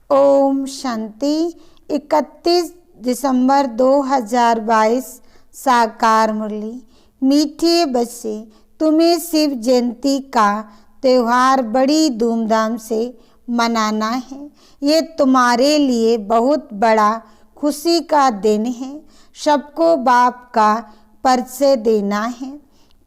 ओम शांति। 31 दिसंबर 2022 साकार मुरली। मीठे बच्चे, तुम्हें शिव जयंती का त्योहार बड़ी धूमधाम से मनाना है। ये तुम्हारे लिए बहुत बड़ा खुशी का दिन है। सबको बाप का परिचय देना है।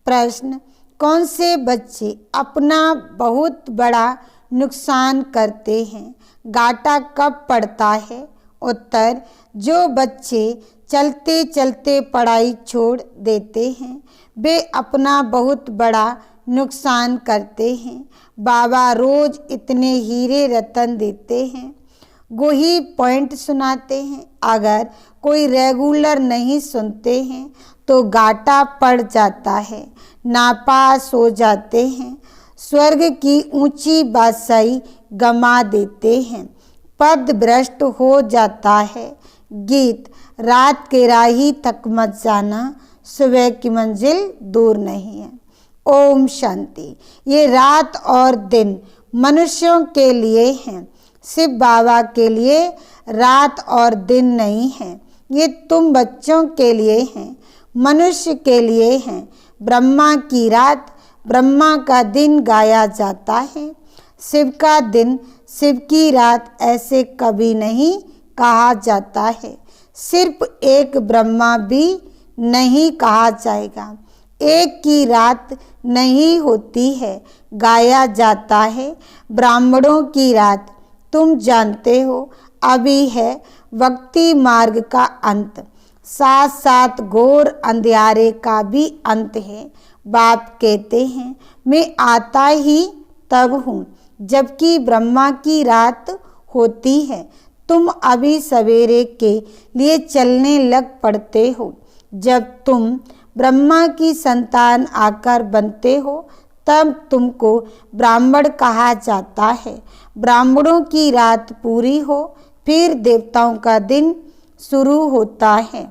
प्रश्न, कौन से बच्चे अपना बहुत बड़ा नुकसान करते हैं? घाटा कब पड़ता है? उत्तर, जो बच्चे चलते चलते पढ़ाई छोड़ देते हैं वे अपना बहुत बड़ा नुकसान करते हैं। बाबा रोज इतने हीरे रतन देते हैं, गोही पॉइंट सुनाते हैं। अगर कोई रेगुलर नहीं सुनते हैं तो घाटा पड़ जाता है, नापास हो जाते हैं, स्वर्ग की ऊंची बादशाही गमा देते हैं, पद भ्रष्ट हो जाता है। गीत, रात के राही तक मत जाना, सुबह की मंजिल दूर नहीं है। ओम शांति। ये रात और दिन मनुष्यों के लिए हैं, शिव बाबा के लिए रात और दिन नहीं है। ये तुम बच्चों के लिए हैं, मनुष्य के लिए हैं। ब्रह्मा की रात, ब्रह्मा का दिन गाया जाता है। शिव का दिन, शिव की रात ऐसे कभी नहीं कहा जाता है। सिर्फ एक ब्रह्मा भी नहीं कहा जाएगा। एक की रात नहीं होती है, गाया जाता है ब्राह्मणों की रात। तुम जानते हो अभी है भक्ति मार्ग का अंत, साथ साथ घोर अंधियारे का भी अंत है। बाप कहते हैं मैं आता ही तब हूँ जबकि ब्रह्मा की रात होती है। तुम अभी सवेरे के लिए चलने लग पड़ते हो। जब तुम ब्रह्मा की संतान आकर बनते हो तब तुमको ब्राह्मण कहा जाता है। ब्राह्मणों की रात पूरी हो फिर देवताओं का दिन शुरू होता है।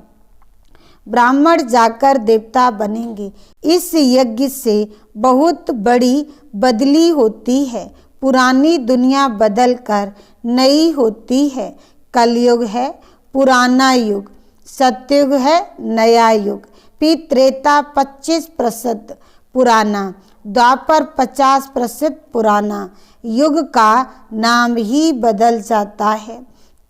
ब्राह्मण जाकर देवता बनेंगे। इस यज्ञ से बहुत बड़ी बदली होती है। पुरानी दुनिया बदलकर नई होती है। कलयुग है पुराना युग, सतयुग है नया युग। फिर त्रेता 25% पुराना, द्वापर 50% पुराना। युग का नाम ही बदल जाता है।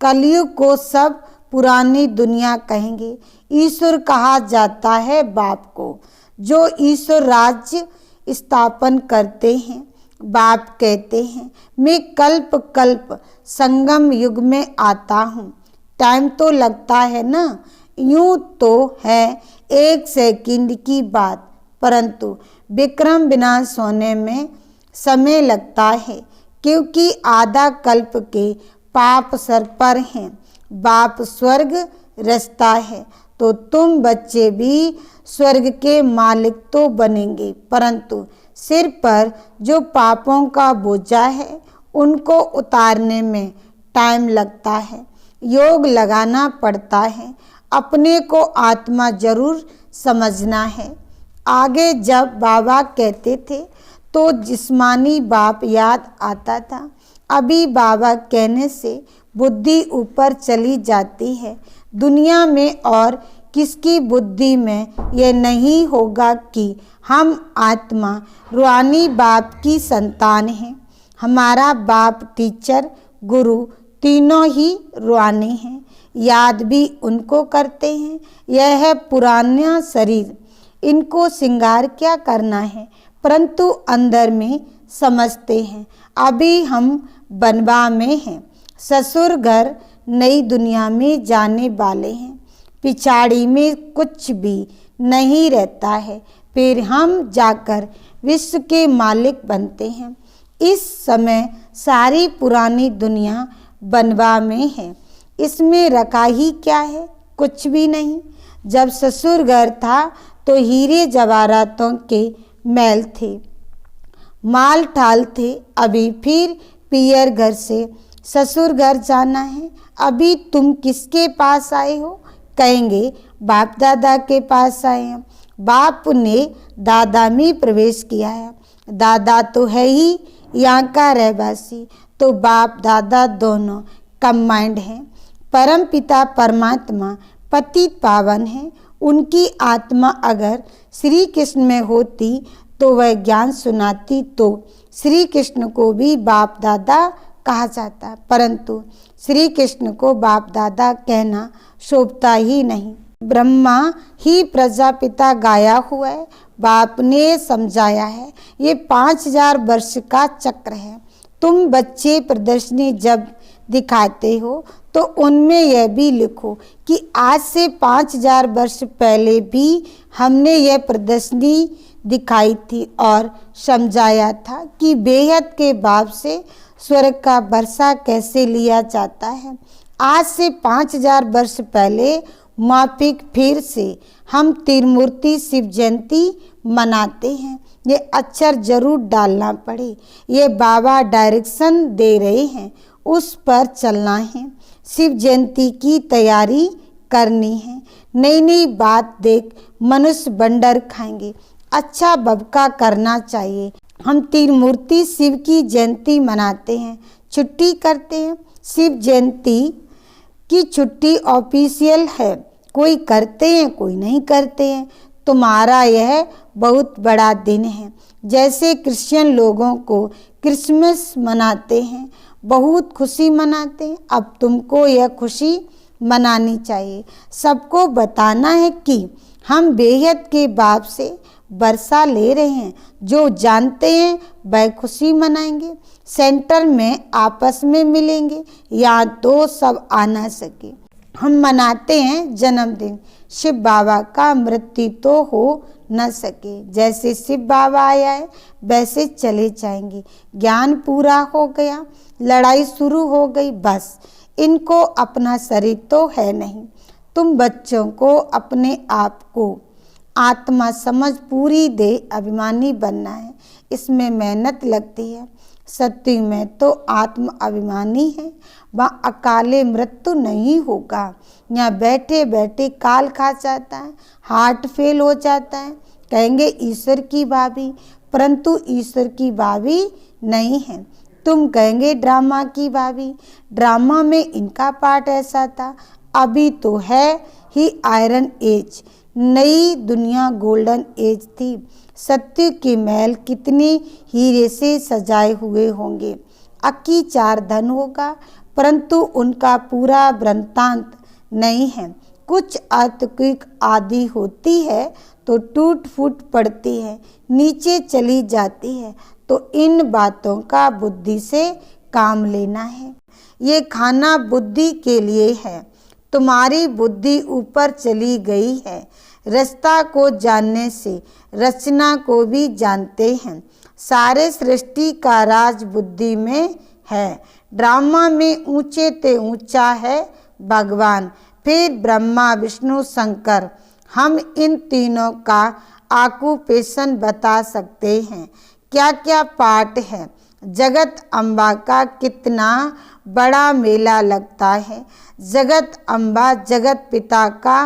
कलयुग को सब पुरानी दुनिया कहेंगे। ईश्वर कहा जाता है बाप को, जो ईश्वर राज्य स्थापन करते हैं। बाप कहते हैं मैं कल्प कल्प संगम युग में आता हूँ। टाइम तो लगता है ना, यूं तो है 1 सेकंड की बात, परंतु विक्रम विनाश होने में समय लगता है, क्योंकि आधा कल्प के पाप सर पर हैं। बाप स्वर्ग रचता है तो तुम बच्चे भी स्वर्ग के मालिक तो बनेंगे, परंतु सिर पर जो पापों का बोझा है उनको उतारने में टाइम लगता है, योग लगाना पड़ता है। अपने को आत्मा जरूर समझना है। आगे जब बाबा कहते थे तो जिस्मानी बाप याद आता था। अभी बाबा कहने से बुद्धि ऊपर चली जाती है। दुनिया में और किसकी बुद्धि में यह नहीं होगा कि हम आत्मा रूहानी बाप की संतान हैं। हमारा बाप, टीचर, गुरु तीनों ही रूहानी हैं। याद भी उनको करते हैं। यह है पुराना शरीर, इनको श्रृंगार क्या करना है, परंतु अंदर में समझते हैं। अभी हम बनवा में हैं, ससुर घर नई दुनिया में जाने वाले हैं। पिछाड़ी में कुछ भी नहीं रहता है, फिर हम जाकर विश्व के मालिक बनते हैं। इस समय सारी पुरानी दुनिया बनवा में है। इसमें रखा ही क्या है? कुछ भी नहीं। जब ससुर घर था तो हीरे जवाहरातों के महल थे, माल ठाल थे। अभी फिर पियर घर से ससुर घर जाना है। अभी तुम किसके पास आए हो? कहेंगे बाप दादा के पास आए हैं। बाप ने दादा में प्रवेश किया है। दादा तो है ही यहाँ का रहवासी, तो बाप दादा दोनों कंबाइंड हैं। परम पिता परमात्मा पतित पावन है। उनकी आत्मा अगर श्री कृष्ण में होती तो वह ज्ञान सुनाती, तो श्री कृष्ण को भी बाप दादा कहा जाता, परंतु श्री कृष्ण को बाप दादा कहना शोभता ही नहीं। ब्रह्मा ही प्रजापिता गाया हुआ है, बाप ने समझाया है। ये 5000 वर्ष का चक्र है। तुम बच्चे प्रदर्शनी जब दिखाते हो तो उनमें यह भी लिखो कि आज से 5000 वर्ष पहले भी हमने यह प्रदर्शनी दिखाई थी और समझाया था कि बेहद के बाप से स्वर्ग का वर्षा कैसे लिया जाता है। आज से 5000 वर्ष पहले माफिक फिर से हम त्रिमूर्ति शिव जयंती मनाते हैं। ये अक्षर जरूर डालना पड़े। ये बाबा डायरेक्शन दे रहे हैं, उस पर चलना है। शिव जयंती की तैयारी करनी है। नई नई बात देख मनुष्य बंडर खाएंगे। अच्छा बबका करना चाहिए। हम त्रिमूर्ति शिव की जयंती मनाते हैं, छुट्टी करते हैं। शिव जयंती की छुट्टी ऑफिशियल है, कोई करते हैं कोई नहीं करते हैं। तुम्हारा यह बहुत बड़ा दिन है। जैसे क्रिश्चियन लोगों को क्रिसमस मनाते हैं, बहुत खुशी मनाते हैं, अब तुमको यह खुशी मनानी चाहिए। सबको बताना है कि हम बेहद के बाप से वर्षा ले रहे हैं। जो जानते हैं वह खुशी मनाएंगे। सेंटर में आपस में मिलेंगे, या तो सब आ ना सके। हम मनाते हैं जन्मदिन। शिव बाबा का मृत्यु तो हो न सके। जैसे शिव बाबा आया है वैसे चले जाएंगे। ज्ञान पूरा हो गया, लड़ाई शुरू हो गई, बस इनको अपना शरीर तो है नहीं। तुम बच्चों को अपने आप को आत्मा समझ पूरी दे अभिमानी बनना है। इसमें मेहनत लगती है। सत्य में तो आत्म अभिमानी है, वहाँ अकाले मृत्यु नहीं होगा। यहाँ बैठे बैठे काल खा जाता है, हार्ट फेल हो जाता है, कहेंगे ईश्वर की भाभी, परंतु ईश्वर की भाभी नहीं है। तुम कहेंगे ड्रामा की भाभी, ड्रामा में इनका पार्ट ऐसा था। अभी तो है ही आयरन एज, नई दुनिया गोल्डन एज थी। सत्य की महल कितने हीरे से सजाए हुए होंगे। अक्की 4 धन होगा, परंतु उनका पूरा वृत्तांत नहीं है। कुछ अर्थक्वेक आदि होती है तो टूट फूट पड़ती है, नीचे चली जाती है। तो इन बातों का बुद्धि से काम लेना है। ये खाना बुद्धि के लिए है। तुम्हारी बुद्धि ऊपर चली गई है। रास्ता को जानने से रचना को भी जानते हैं। सारे सृष्टि का राज बुद्धि में है। ड्रामा में ऊंचे ते ऊंचा है भगवान, फिर ब्रह्मा विष्णु शंकर। हम इन तीनों का ऑक्यूपेशन बता सकते हैं। क्या क्या पार्ट है। जगत अम्बा का कितना बड़ा मेला लगता है। जगत अम्बा जगत पिता का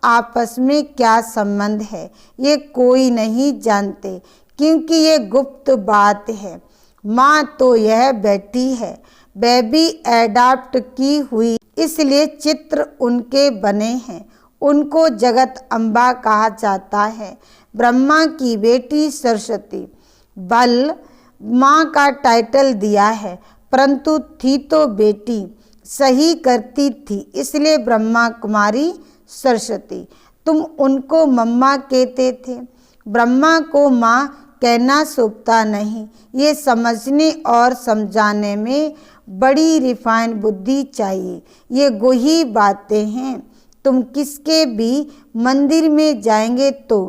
आपस में क्या संबंध है, ये कोई नहीं जानते, क्योंकि ये गुप्त बात है। माँ तो यह बैठी है, बेबी एडाप्ट की हुई, इसलिए चित्र उनके बने हैं। उनको जगत अम्बा कहा जाता है। ब्रह्मा की बेटी सरस्वती, बल माँ का टाइटल दिया है, परंतु थी तो बेटी, सही करती थी, इसलिए ब्रह्मा कुमारी सरस्वती। तुम उनको मम्मा कहते थे। ब्रह्मा को माँ कहना शोभता नहीं। ये समझने और समझाने में बड़ी रिफाइन बुद्धि चाहिए। ये गोही बातें हैं। तुम किसके भी मंदिर में जाएंगे तो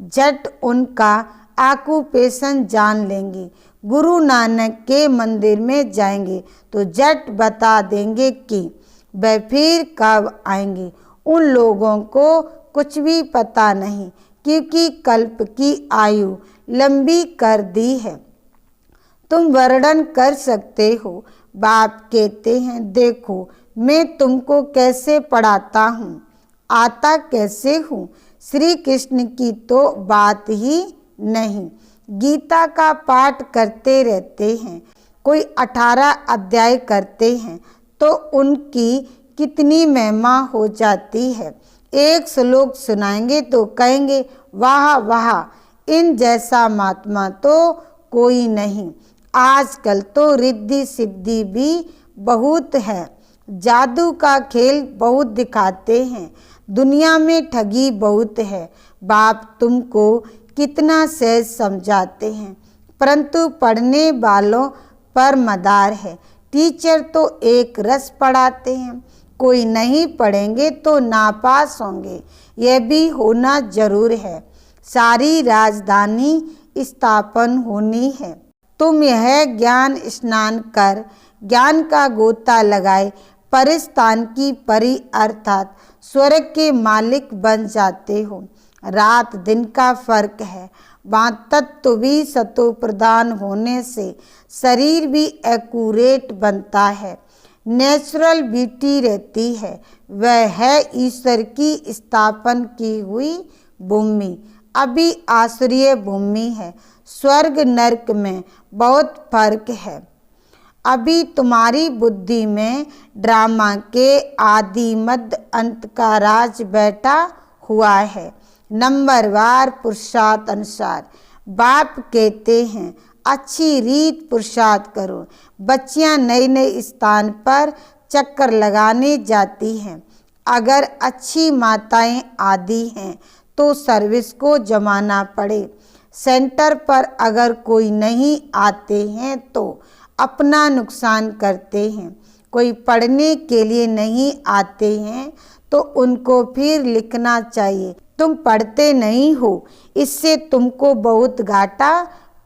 झट उनका ऑक्यूपेशन जान लेंगे। गुरु नानक के मंदिर में जाएंगे तो झट बता देंगे कि वह फिर कब आएंगे। उन लोगों को कुछ भी पता नहीं, क्योंकि कल्प की आयु लंबी कर दी है। तुम वर्णन कर सकते हो। बाप कहते हैं, देखो मैं तुमको कैसे पढ़ाता हूँ, आता कैसे हूँ। श्री कृष्ण की तो बात ही नहीं। गीता का पाठ करते रहते हैं, कोई 18 अध्याय करते हैं तो उनकी कितनी महिमा हो जाती है। एक श्लोक सुनाएंगे तो कहेंगे वाह वाह, इन जैसा महात्मा तो कोई नहीं। आजकल तो रिद्धि सिद्धि भी बहुत है, जादू का खेल बहुत दिखाते हैं, दुनिया में ठगी बहुत है। बाप तुमको कितना सहज समझाते हैं, परंतु पढ़ने वालों पर मदार है। टीचर तो एक रस पढ़ाते हैं, कोई नहीं पढ़ेंगे तो नापास होंगे, यह भी होना जरूर है। सारी राजधानी स्थापन होनी है। तुम यह ज्ञान स्नान कर ज्ञान का गोता लगाए परिस्थान की परी अर्थात स्वर्ग के मालिक बन जाते हो। रात दिन का फर्क है, वहाँ तत्व भी सतो प्रधान होने से शरीर भी एक्यूरेट बनता है, नेचुरल ब्यूटी रहती है। वह है ईश्वर की स्थापन की हुई भूमि। अभी आसुरीय भूमि है, स्वर्ग नरक में बहुत फर्क है। अभी तुम्हारी बुद्धि में ड्रामा के आदि मध्य अंत का राज बैठा हुआ है। नंबरवार पुरुषार्थ अनुसार बाप कहते हैं अच्छी रीत पुरुषार्थ करो। बच्चियां नए नए स्थान पर चक्कर लगाने जाती हैं। अगर अच्छी माताएं आदि हैं तो सर्विस को जमाना पड़े। सेंटर पर अगर कोई नहीं आते हैं तो अपना नुकसान करते हैं। कोई पढ़ने के लिए नहीं आते हैं तो उनको फिर लिखना चाहिए तुम पढ़ते नहीं हो, इससे तुमको बहुत घाटा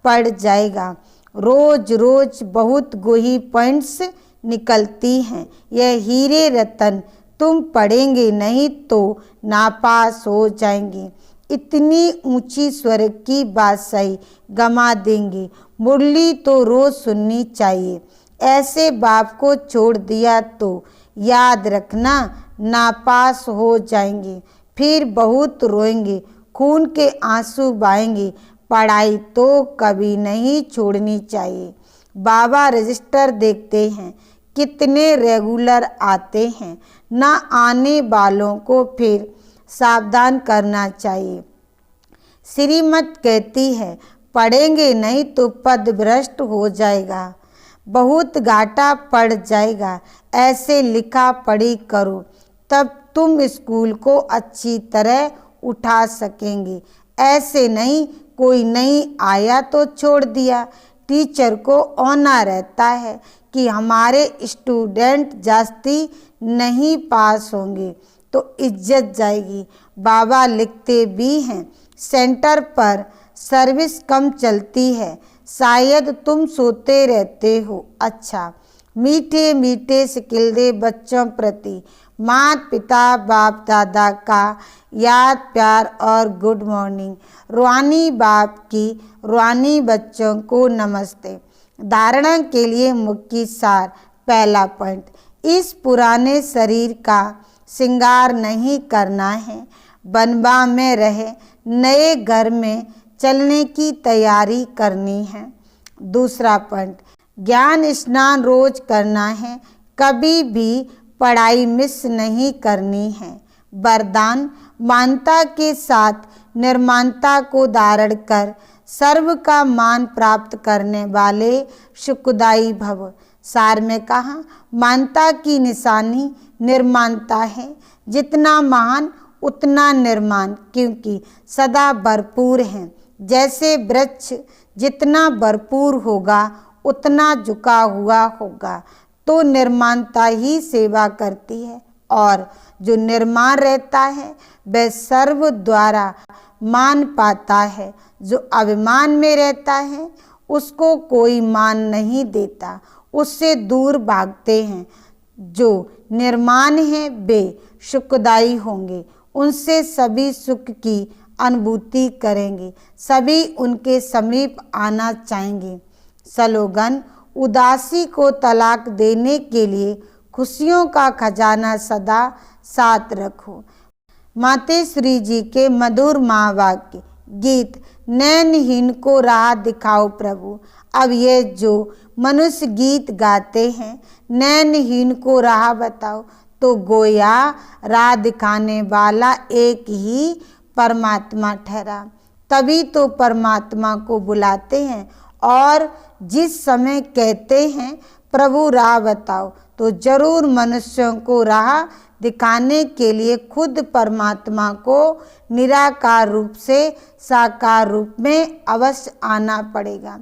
पड़ जाएगा। रोज रोज बहुत गोही पॉइंट्स निकलती हैं। यह हीरे रतन तुम पढ़ेंगे नहीं तो नापास हो जाएंगे। इतनी ऊंची स्वर्ग की बात सही गमा देंगे। मुरली तो रोज सुननी चाहिए। ऐसे बाप को छोड़ दिया तो याद रखना नापास हो जाएंगे, फिर बहुत रोएंगे, खून के आंसू बहाएंगे। पढ़ाई तो कभी नहीं छोड़नी चाहिए। बाबा रजिस्टर देखते हैं कितने रेगुलर आते हैं, ना आने वालों को फिर सावधान करना चाहिए। श्रीमत कहती है पढ़ेंगे नहीं तो पद भ्रष्ट हो जाएगा, बहुत घाटा पड़ जाएगा। ऐसे लिखा पढ़ी करो तब तुम स्कूल को अच्छी तरह उठा सकेंगे। ऐसे नहीं कोई नहीं आया तो छोड़ दिया। टीचर को औना रहता है कि हमारे स्टूडेंट जास्ती नहीं पास होंगे तो इज्जत जाएगी। बाबा लिखते भी हैं सेंटर पर सर्विस कम चलती है, शायद तुम सोते रहते हो। अच्छा, मीठे मीठे सिकिलदे बच्चों प्रति माता पिता बाप दादा का याद प्यार और गुड मॉर्निंग। रूहानी बाप की रूहानी बच्चों को नमस्ते। धारणा के लिए मुख्य सार। पहला पॉइंट, इस पुराने शरीर का श्रृंगार नहीं करना है, बनवा में रहे नए घर में चलने की तैयारी करनी है। दूसरा पॉइंट, ज्ञान स्नान रोज करना है, कभी भी पढ़ाई मिस नहीं करनी है। वरदान, मानता के साथ निर्माणता को धारण कर सर्व का मान प्राप्त करने वाले सुखदायी भव। सार में कहा, मानता की निशानी निर्माणता है, जितना महान उतना निर्माण, क्योंकि सदा भरपूर हैं। जैसे वृक्ष जितना भरपूर होगा उतना झुका हुआ होगा, तो निर्माणता ही सेवा करती है, और जो निर्माण रहता है वह सर्व द्वारा मान पाता है। जो अभिमान में रहता है उसको कोई मान नहीं देता, उससे दूर भागते हैं। जो निर्माण है वे सुखदायी होंगे, उनसे सभी सुख की अनुभूति करेंगे, सभी उनके समीप आना चाहेंगे। स्लोगन, उदासी को तलाक देने के लिए खुशियों का खजाना सदा साथ रखो। मातेश्वरी जी के मधुर महावाक्य। गीत, नैनहीन को राह दिखाओ प्रभु, अब ये जो मनुष्य गीत गाते हैं, नैनहीन को राह बताओ, तो गोया राह दिखाने वाला एक ही परमात्मा ठहरा। तभी तो परमात्मा को बुलाते हैं और जिस समय कहते हैं प्रभु राह बताओ, तो जरूर मनुष्यों को राह दिखाने के लिए खुद परमात्मा को निराकार रूप से साकार रूप में अवश्य आना पड़ेगा।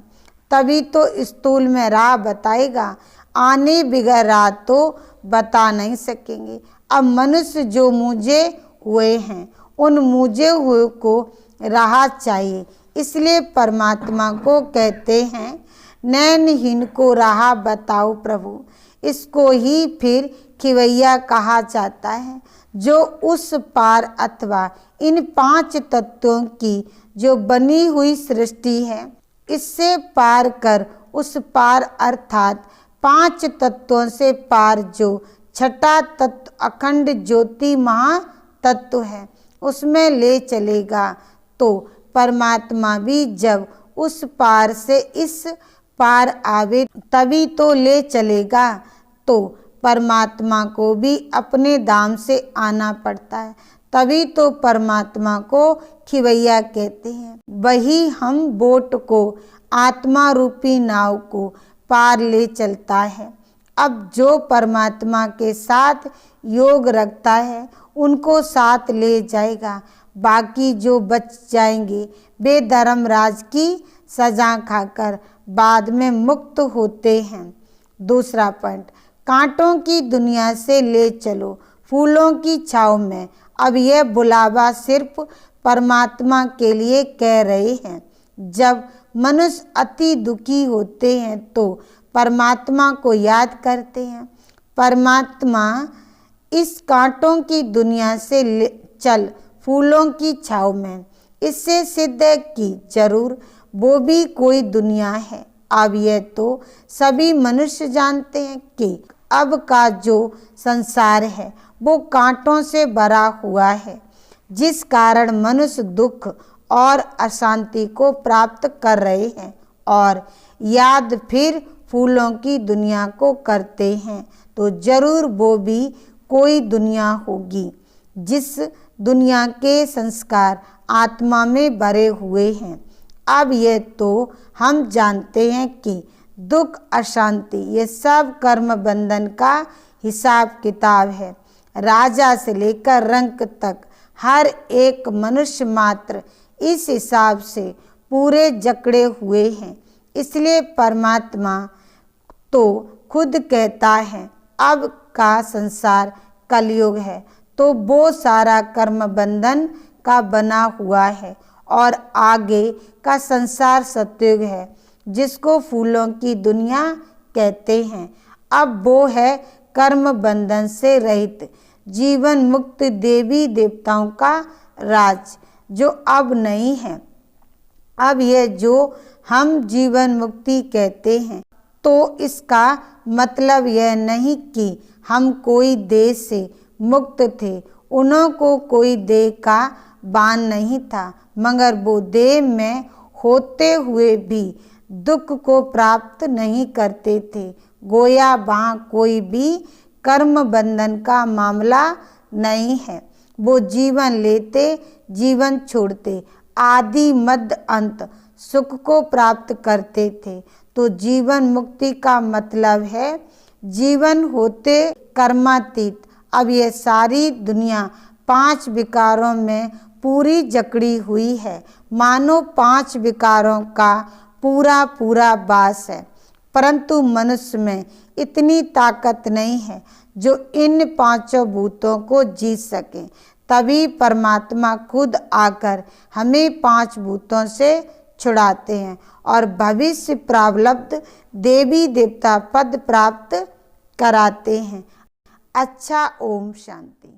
तभी तो स्थूल में राह बताएगा, आने बिगैर राह तो बता नहीं सकेंगे। अब मनुष्य जो मूझे हुए हैं, उन मूझे हुए को राह चाहिए, इसलिए परमात्मा को कहते हैं नैनहीन को राह बताओ प्रभु। इसको ही फिर खिवैया कहा जाता है, जो उस पार अथवा इन 5 तत्वों की जो बनी हुई सृष्टि है, इससे पार कर उस पार अर्थात 5 तत्वों से पार जो छठा तत्व अखंड ज्योति महातत्व है, उसमें ले चलेगा। तो परमात्मा भी जब उस पार से इस पार आवे तभी तो ले चलेगा। तो परमात्मा को भी अपने धाम से आना पड़ता है, तभी तो परमात्मा को खिवैया कहते हैं। वही हम बोट को, आत्मा रूपी नाव को पार ले चलता है। अब जो परमात्मा के साथ योग रखता है, उनको साथ ले जाएगा। बाकी जो बच जाएंगे वे धर्मराज की सजा खाकर बाद में मुक्त होते हैं। दूसरा पॉइंट, कांटों की दुनिया से ले चलो फूलों की छाव में। अब यह बुलावा सिर्फ परमात्मा के लिए कह रहे हैं। जब मनुष्य अति दुखी होते हैं तो परमात्मा को याद करते हैं। परमात्मा इस कांटों की दुनिया से चल फूलों की छाव में, इससे सिद्ध है कि जरूर वो भी कोई दुनिया है। अब यह तो सभी मनुष्य जानते हैं कि अब का जो संसार है वो कांटों से भरा हुआ है, जिस कारण मनुष्य दुख और अशांति को प्राप्त कर रहे हैं और याद फिर फूलों की दुनिया को करते हैं। तो जरूर वो भी कोई दुनिया होगी, जिस दुनिया के संस्कार आत्मा में भरे हुए हैं। अब ये तो हम जानते हैं कि दुख अशांति ये सब कर्म बंधन का हिसाब किताब है। राजा से लेकर रंक तक हर एक मनुष्य मात्र इस हिसाब से पूरे जकड़े हुए हैं। इसलिए परमात्मा तो खुद कहता है अब का संसार कलयुग है, तो वो सारा कर्म बंधन का बना हुआ है और आगे का संसार सतयुग है, जिसको फूलों की दुनिया कहते हैं। अब वो है कर्म बंधन से रहित जीवन मुक्त देवी देवताओं का राज, जो अब नहीं है। अब यह जो हम जीवन मुक्ति कहते हैं, तो इसका मतलब यह नहीं कि हम कोई देह से मुक्त थे। उन्हों को कोई देह का बान नहीं था, मगर वो देह में होते हुए भी दुख को प्राप्त नहीं करते थे। गोया वहाँ कोई भी कर्म बंधन का मामला नहीं है। वो जीवन लेते, जीवन छोड़ते, आदि मध्य अंत सुख को प्राप्त करते थे। तो जीवन मुक्ति का मतलब है जीवन होते कर्मातीत। अब ये सारी दुनिया 5 विकारों में पूरी जकड़ी हुई है, मानो 5 विकारों का पूरा पूरा वास है। परंतु मनुष्य में इतनी ताकत नहीं है जो इन 5 भूतों को जीत सके। तभी परमात्मा खुद आकर हमें 5 भूतों से छुड़ाते हैं और भविष्य प्रारब्ध देवी देवता पद प्राप्त कराते हैं। अच्छा, ओम शांति।